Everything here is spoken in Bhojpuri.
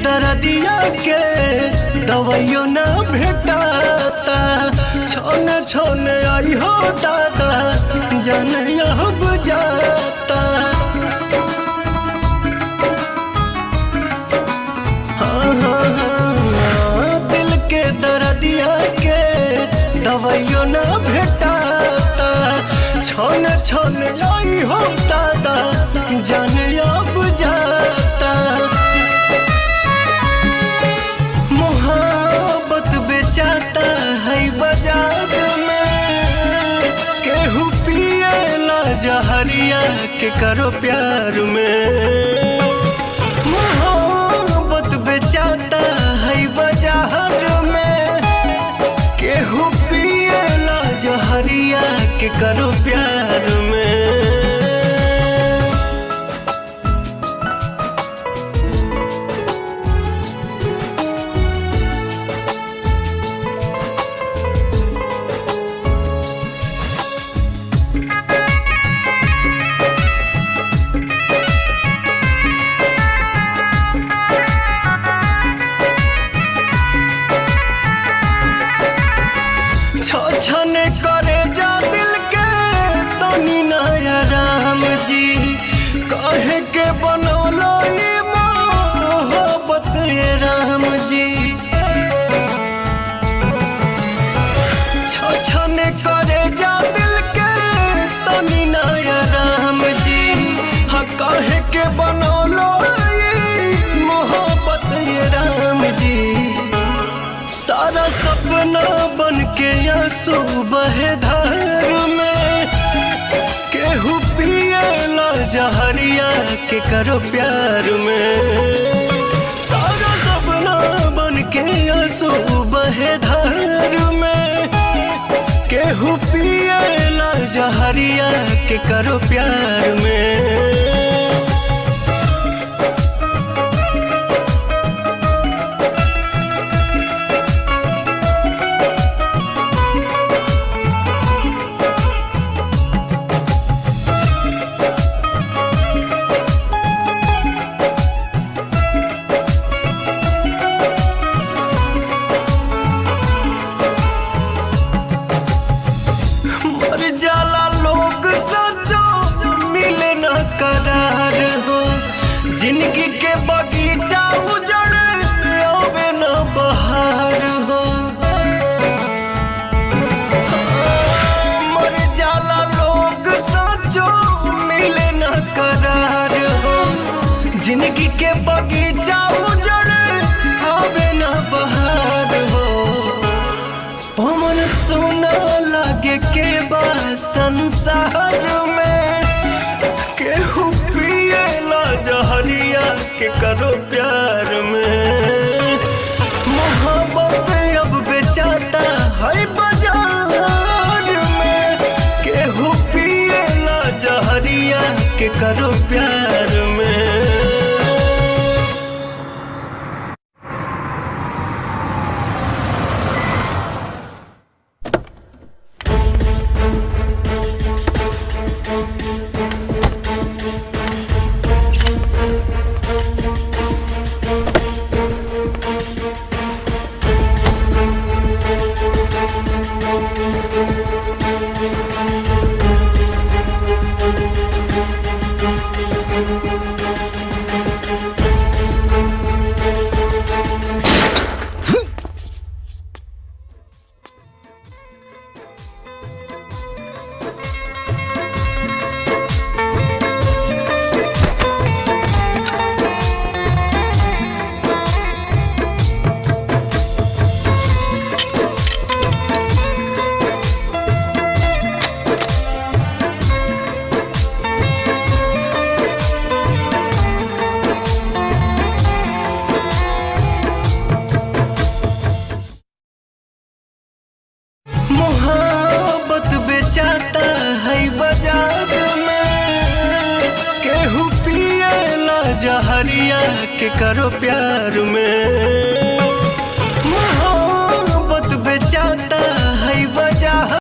दर्दिया के दवाइयो ना भेटाता। छोने छोने आई हो दादा जान अब जाता। हाँ हाँ हाँ दिल के दर्दिया के दवाइयो ना भेटाता। छोने छोने आई हो दादा जान अब जाता। मोहब्बत बेचाता है बाजार में। केहू पिएला जहरिया के करो प्यार में। मोहब्बत बेचाता है बाजार में। केहू पिएला जहरिया के करो प्यार में। छने करे जा दिल के तनी नया राम जी। कहे के बनौलो ये मोहब्बत ये राम जी। छने करे जा दिल के तनी नया राम जी। हाँ कहे के बनौलो ये मोहब्बत ये राम जी। सारा सपना बन के आंसू बहे धार में। केहू पिएला जहरिया के करो प्यार में। सारा सपना बन के आंसू बहे धार में। केहू पिएला जहरिया के करो प्यार में। जाला लोग सचो मिले न करार हो। जिंदगी के बगीचा उजड़ आवे न बहार हो। मर जाला लोग सचो मिले न करार हो। जिंदगी के बगीचा उजड़ आवे न बहार हो। पवन सुना लागे के संसार में। केहू पिएला जहरिया के करो प्यार में। मोहब्बत अब बेचाता है बाजार में। केहू पिएला जहरिया के करो प्यार में। जहरिया के करो प्यार में।